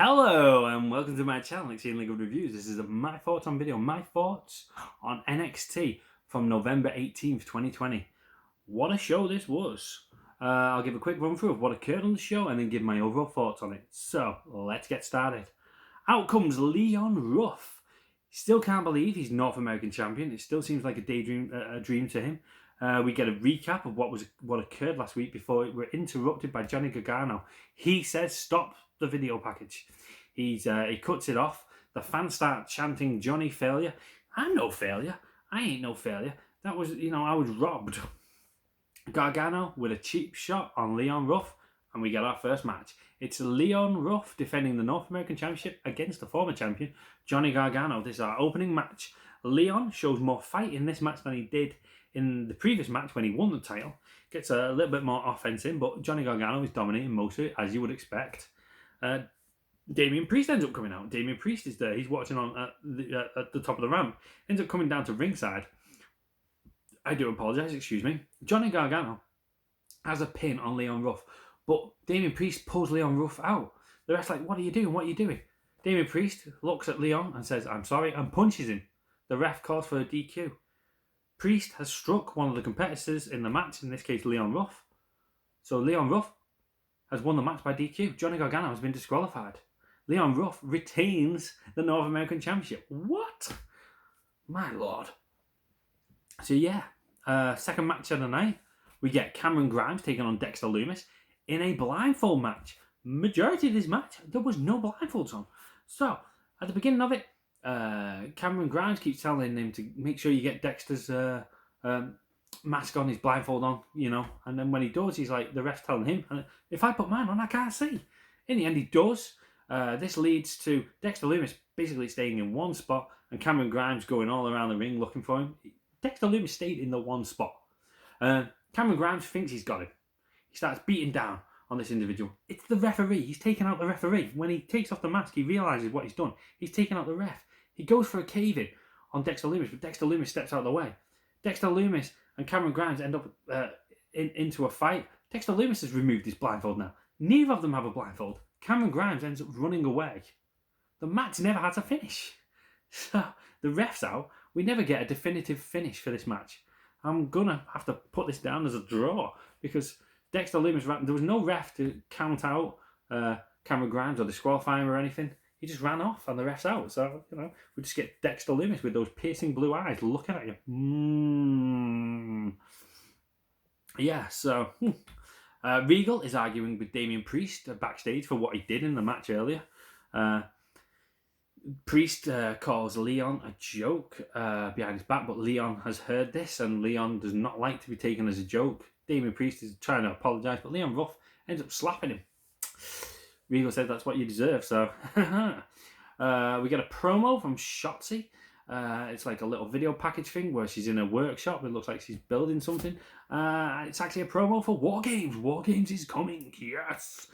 Hello and welcome to my channel, NXT League of Reviews. This is my thoughts on video, my thoughts on NXT from November 18th, 2020. What a show this was. I'll give a quick run through of what occurred on the show and then give my overall thoughts on it. So, let's get started. Out comes Leon Ruff. Still can't believe he's North American champion. It still seems like a dream to him. We get a recap of what occurred last week before we're interrupted by Johnny Gargano. He says stop the video package. He cuts it off. The fans start chanting Johnny failure. I'm no failure. I ain't no failure. That was, I was robbed. Gargano with a cheap shot on Leon Ruff, and we get our first match. It's Leon Ruff defending the North American Championship against the former champion, Johnny Gargano. This is our opening match. Leon shows more fight in this match than he did in the previous match when he won the title. Gets a little bit more offense in, but Johnny Gargano is dominating most of it, as you would expect. Damian Priest ends up coming out. Damian Priest is there. He's watching on at the top of the ramp. Ends up coming down to ringside. I do apologise, excuse me. Johnny Gargano has a pin on Leon Ruff, but Damian Priest pulls Leon Ruff out. The ref's like, what are you doing? What are you doing? Damian Priest looks at Leon and says, I'm sorry, and punches him. The ref calls for a DQ. Priest has struck one of the competitors in the match, in this case Leon Ruff. So Leon Ruff has won the match by DQ. Johnny Gargano has been disqualified. Leon Ruff retains the North American Championship. What? My lord. So yeah, second match of the night, we get Cameron Grimes taking on Dexter Lumis in a blindfold match. Majority of this match, there was no blindfolds on. So, at the beginning of it, Cameron Grimes keeps telling him to make sure you get Dexter's mask on, his blindfold on, and then when he does, he's like, the ref's telling him, if I put mine on, I can't see. In the end, he does. This leads to Dexter Lumis basically staying in one spot and Cameron Grimes going all around the ring looking for him. Dexter Lumis stayed in the one spot. Cameron Grimes thinks he's got him. He starts beating down on this individual. It's the referee. He's taken out the referee. When he takes off the mask, he realises what he's done. He's taken out the ref. He goes for a cave-in on Dexter Lumis, but Dexter Lumis steps out of the way. Dexter Lumis and Cameron Grimes end up into a fight. Dexter Lumis has removed his blindfold now. Neither of them have a blindfold. Cameron Grimes ends up running away. The match never had a finish. So, the ref's out. We never get a definitive finish for this match. I'm going to have to put this down as a draw because Dexter Lumis, there was no ref to count out Cameron Grimes or disqualify him or anything. He just ran off and the ref's out. So, we just get Dexter Lumis with those piercing blue eyes looking at you. Yeah, so Regal is arguing with Damian Priest backstage for what he did in the match earlier. Priest calls Leon a joke behind his back, but Leon has heard this and Leon does not like to be taken as a joke. Damian Priest is trying to apologise, but Leon Ruff ends up slapping him. Regal said that's what you deserve, so. We get a promo from Shotzi. It's like a little video package thing where she's in a workshop. It looks like she's building something. It's actually a promo for War Games. War Games is coming, yes.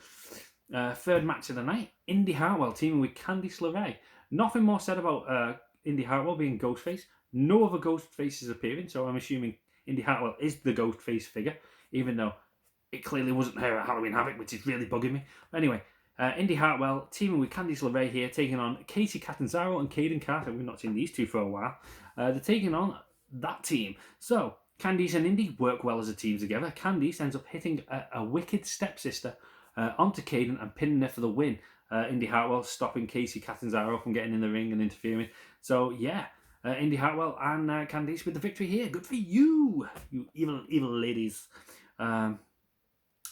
Third match of the night, Indy Hartwell teaming with Candice LeRae. Nothing more said about Indy Hartwell being Ghostface. No other Ghostface is appearing, so I'm assuming Indy Hartwell is the Ghostface figure, even though it clearly wasn't her at Halloween Havoc, which is really bugging me. But anyway, Indy Hartwell teaming with Candice LeRae here, taking on Kacy Catanzaro and Kaden Carter. We've not seen these two for a while. They're taking on that team. So, Candice and Indy work well as a team together. Candice ends up hitting a wicked stepsister onto Kaden and pinning her for the win. Indy Hartwell stopping Kacy Catanzaro from getting in the ring and interfering. So, yeah, Indy Hartwell and Candice with the victory here. Good for you, you evil ladies.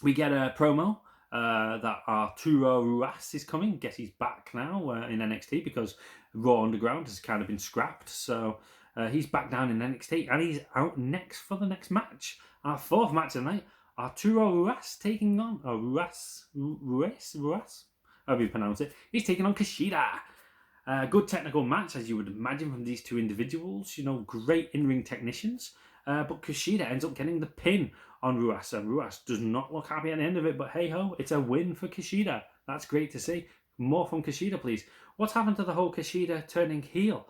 We get a promo that Arturo Ruas is coming. Guess he's back now in NXT because Raw Underground has kind of been scrapped. So he's back down in NXT and he's out next for the next match. Our fourth match of the night, Arturo Ruas taking on Ruas, however you pronounce it. He's taking on Kushida. Good technical match, as you would imagine from these two individuals. Great in-ring technicians. But Kushida ends up getting the pin on Ruas, and Ruas does not look happy at the end of it, but hey-ho, it's a win for Kushida. That's great to see. More from Kushida, please. What's happened to the whole Kushida turning heel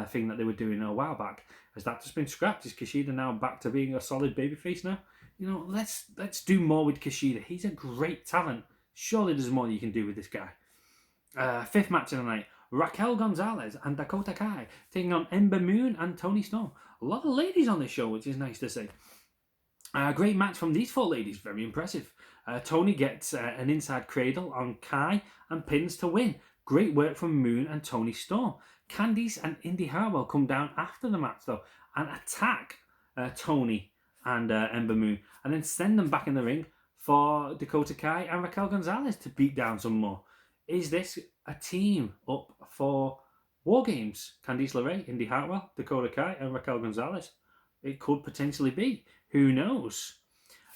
thing that they were doing a while back? Has that just been scrapped? Is Kushida now back to being a solid babyface now? Let's do more with Kushida. He's a great talent. Surely there's more you can do with this guy. Fifth match of the night. Raquel Gonzalez and Dakota Kai taking on Ember Moon and Toni Storm. A lot of ladies on this show, which is nice to see. Great match from these 4 ladies. Very impressive. Toni gets an inside cradle on Kai and pins to win. Great work from Moon and Toni Storm. Candice and Indy Hartwell come down after the match, though, and attack Toni and Ember Moon, and then send them back in the ring for Dakota Kai and Raquel Gonzalez to beat down some more. Is this a team up for War Games? Candice LeRae, Indy Hartwell, Dakota Kai, and Raquel Gonzalez. It could potentially be. Who knows?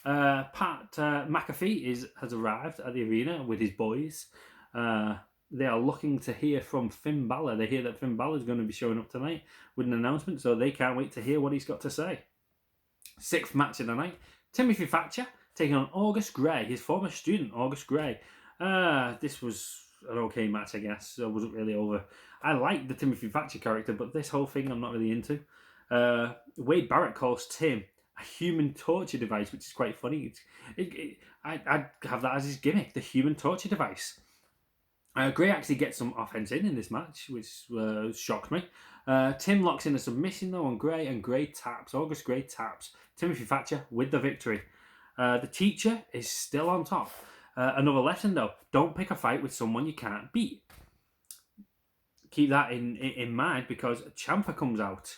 Pat McAfee has arrived at the arena with his boys. They are looking to hear from Finn Balor. They hear that Finn Balor is going to be showing up tonight with an announcement, so they can't wait to hear what he's got to say. 6th match of the night. Timothy Thatcher taking on August Gray, his former student, August Gray. This was an okay match, I guess. It wasn't really over. I like the Timothy Thatcher character, but this whole thing I'm not really into. Wade Barrett calls Tim a human torture device, which is quite funny. I'd have that as his gimmick, the human torture device. Gray actually gets some offense in this match, which shocked me. Tim locks in a submission though on Gray, and Gray taps. August Gray taps Timothy Thatcher with the victory. The teacher is still on top. Another lesson though: don't pick a fight with someone you can't beat. Keep that in mind, because Ciampa comes out.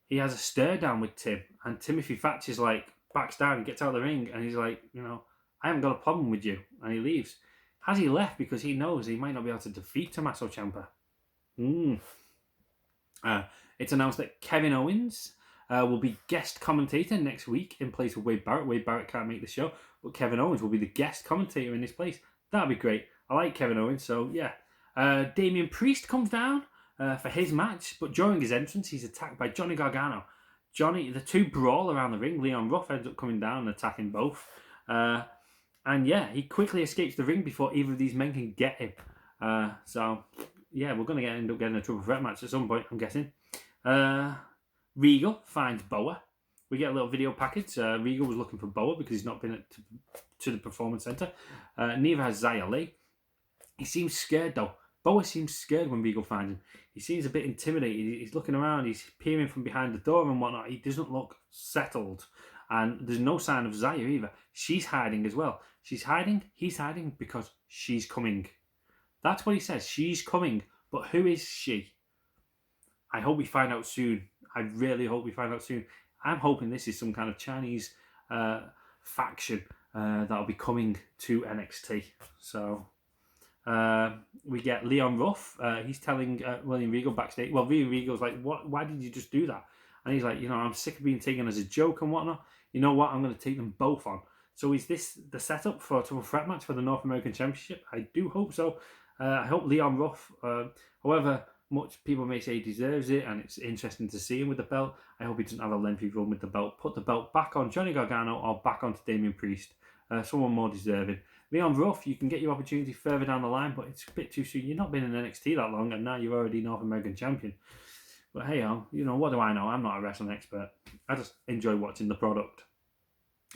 He has a stare down with Tim, and Timothy Thatcher's like backs down and gets out of the ring, and he's like, I haven't got a problem with you, and he leaves. Has he left because he knows he might not be able to defeat Tommaso Ciampa? It's announced that Kevin Owens will be guest commentator next week in place of Wade Barrett. Wade Barrett can't make the show, but Kevin Owens will be the guest commentator in his place. That'd be great. I like Kevin Owens, so yeah. Damian Priest comes down for his match, but during his entrance, he's attacked by Johnny Gargano. The two brawl around the ring. Leon Ruff ends up coming down and attacking both. And yeah, he quickly escapes the ring before either of these men can get him. So yeah, we're going to end up getting a triple threat match at some point, I'm guessing. Regal finds Boa. We get a little video package. Regal was looking for Boa because he's not been to the Performance Center. Neither has Xia Li. He seems scared though. Boa seems scared when Regal finds him. He seems a bit intimidated. He's looking around. He's peering from behind the door and whatnot. He doesn't look settled. And there's no sign of Xia either. She's hiding as well. She's hiding. He's hiding because she's coming. That's what he says. She's coming. But who is she? I hope we find out soon. I really hope we find out soon. I'm hoping this is some kind of Chinese faction that'll be coming to NXT. So we get Leon Ruff. He's telling William Regal backstage. Well, William Regal's like, "What? Why did you just do that?" And he's like, I'm sick of being taken as a joke and whatnot. You know what? I'm going to take them both on. So is this the setup for a triple threat match for the North American Championship? I do hope so. I hope Leon Ruff, however much people may say he deserves it, and it's interesting to see him with the belt, I hope he doesn't have a lengthy run with the belt. Put the belt back on Johnny Gargano or back onto Damian Priest. Someone more deserving. Leon Ruff, you can get your opportunity further down the line, but it's a bit too soon. You've not been in NXT that long, and now you're already North American Champion. But hey, what do I know? I'm not a wrestling expert. I just enjoy watching the product.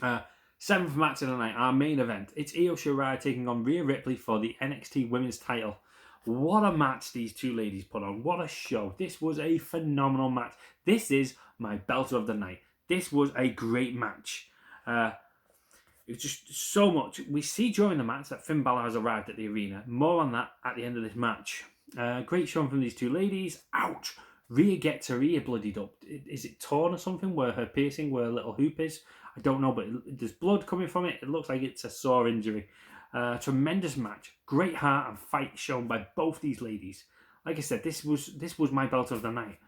7th match of the night, our main event. It's Io Shirai taking on Rhea Ripley for the NXT Women's title. What a match these two ladies put on. What a show. This was a phenomenal match. This is my belt of the night. This was a great match. It was just so much. We see during the match that Finn Balor has arrived at the arena. More on that at the end of this match. Great showing from these two ladies. Ouch! Rhea gets her ear bloodied up. Is it torn or something? Where her piercing, where her little hoop is? I don't know, but there's blood coming from it. It looks like it's a sore injury. Tremendous match. Great heart and fight shown by both these ladies. Like I said, this was my belt of the night.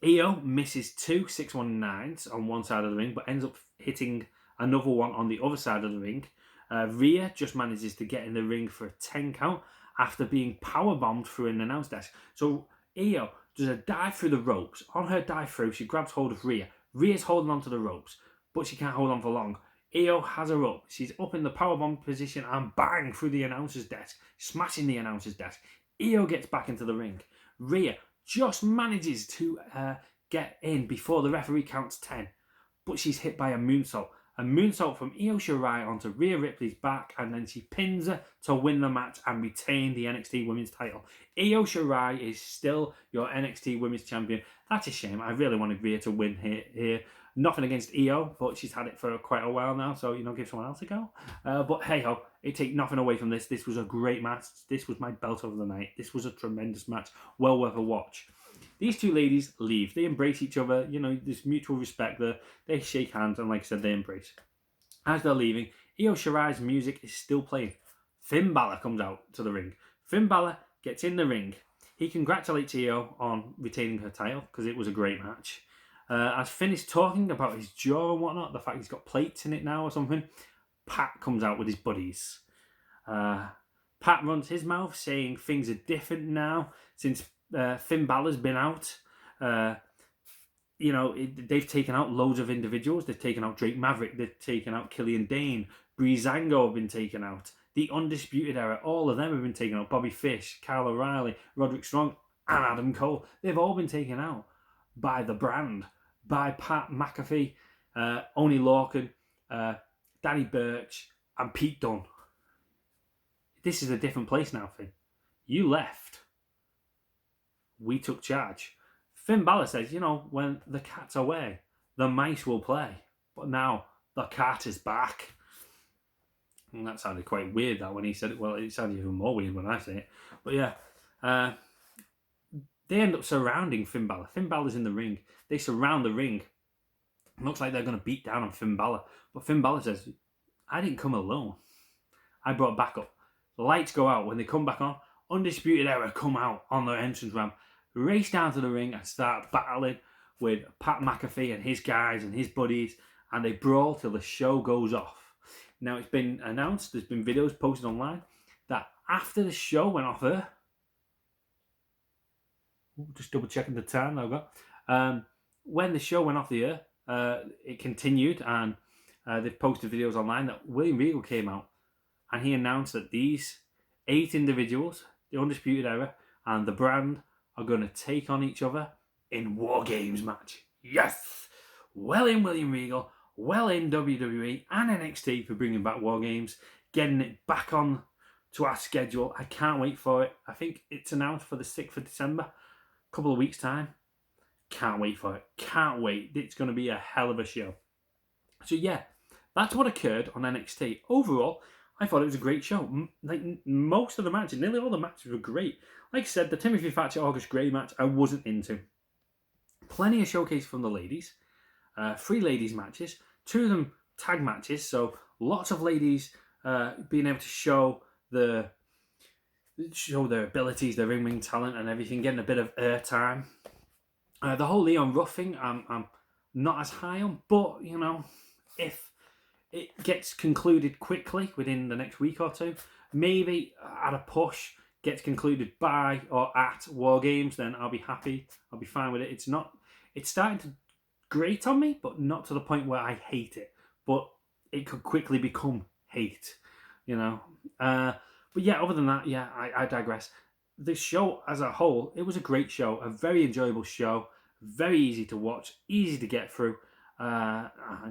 Io misses 2 619s on one side of the ring, but ends up hitting another one on the other side of the ring. Rhea just manages to get in the ring for a 10 count after being powerbombed through an announce desk. So Io does a dive through the ropes. On her dive through, she grabs hold of Rhea. Rhea's holding on to the ropes, but she can't hold on for long. Io has her up. She's up in the powerbomb position and bang through the announcer's desk, smashing the announcer's desk. Io gets back into the ring. Rhea just manages to get in before the referee counts 10, but she's hit by a moonsault. A moonsault from Io Shirai onto Rhea Ripley's back, and then she pins her to win the match and retain the NXT Women's title. Io Shirai is still your NXT Women's Champion. That's a shame. I really wanted Rhea to win here. Nothing against Io, but she's had it for quite a while now, so, give someone else a go. But hey-ho, it take nothing away from this. This was a great match. This was my belt of the night. This was a tremendous match. Well worth a watch. These two ladies leave. They embrace each other. There's mutual respect there. They shake hands, and like I said, they embrace. As they're leaving, Io Shirai's music is still playing. Finn Balor comes out to the ring. Finn Balor gets in the ring. He congratulates Io on retaining her title because it was a great match. As Finn is talking about his jaw and whatnot, the fact he's got plates in it now or something, Pat comes out with his buddies. Pat runs his mouth saying things are different now since Finn Balor's been out. They've taken out loads of individuals. They've taken out Drake Maverick. They've taken out Killian Dane. Breezango have been taken out. The Undisputed Era, all of them have been taken out. Bobby Fish, Kyle O'Reilly, Roderick Strong, and Adam Cole. They've all been taken out by the brand, by Pat McAfee, Oney Lorcan, Danny Burch, and Pete Dunne. This is a different place now, Finn. You left. We took charge. Finn Balor says, when the cat's away, the mice will play. But now the cat is back. And that sounded quite weird, that, when he said it. Well, it sounded even more weird when I say it. But yeah, they end up surrounding Finn Balor. Finn Balor's in the ring. They surround the ring. It looks like they're going to beat down on Finn Balor. But Finn Balor says, I didn't come alone. I brought backup. The lights go out. When they come back on, Undisputed Era come out on their entrance ramp, race down to the ring and start battling with Pat McAfee and his guys and his buddies, and they brawl till the show goes off. Now, it's been announced, there's been videos posted online, that after the show went off air, just double checking the time I've got, when the show went off the air, it continued, and they've posted videos online that William Regal came out and he announced that these 8 individuals, the Undisputed Era and the brand, are going to take on each other in War Games match. Yes! Well in William Regal, well in WWE and NXT for bringing back War Games, getting it back on to our schedule. I can't wait for it. I think it's announced for the 6th of December, a couple of weeks' time. Can't wait for it. Can't wait. It's going to be a hell of a show. So yeah, that's what occurred on NXT. Overall, I thought it was a great show. Like, most of the matches, nearly all the matches were great. Like I said, the Timothy Thatcher August Gray match I wasn't into. Plenty of showcase from the ladies. 3 ladies matches. 2 of them tag matches. So lots of ladies being able to show their abilities, their ring talent and everything, getting a bit of airtime. The whole Leon Ruff thing, I'm not as high on, but if it gets concluded quickly within the next week or 2, maybe at a push gets concluded by or at War Games, then I'll be happy. I'll be fine with it. It's starting to grate on me, but not to the point where I hate it. But it could quickly become hate, But yeah, other than that, yeah, I digress. The show as a whole, it was a great show, a very enjoyable show, very easy to watch, easy to get through,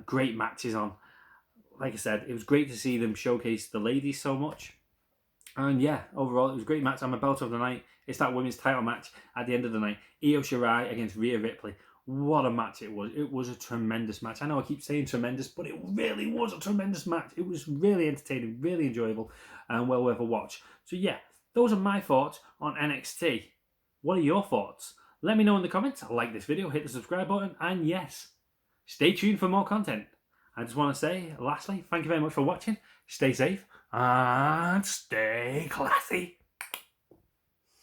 great matches on. Like I said, it was great to see them showcase the ladies so much. And yeah, overall, it was a great match. I'm a belt of the night. It's that women's title match at the end of the night. Io Shirai against Rhea Ripley. What a match it was. It was a tremendous match. I know I keep saying tremendous, but it really was a tremendous match. It was really entertaining, really enjoyable, and well worth a watch. So yeah, those are my thoughts on NXT. What are your thoughts? Let me know in the comments. Like this video, hit the subscribe button, and yes, stay tuned for more content. I just want to say, lastly, thank you very much for watching. Stay safe and stay classy.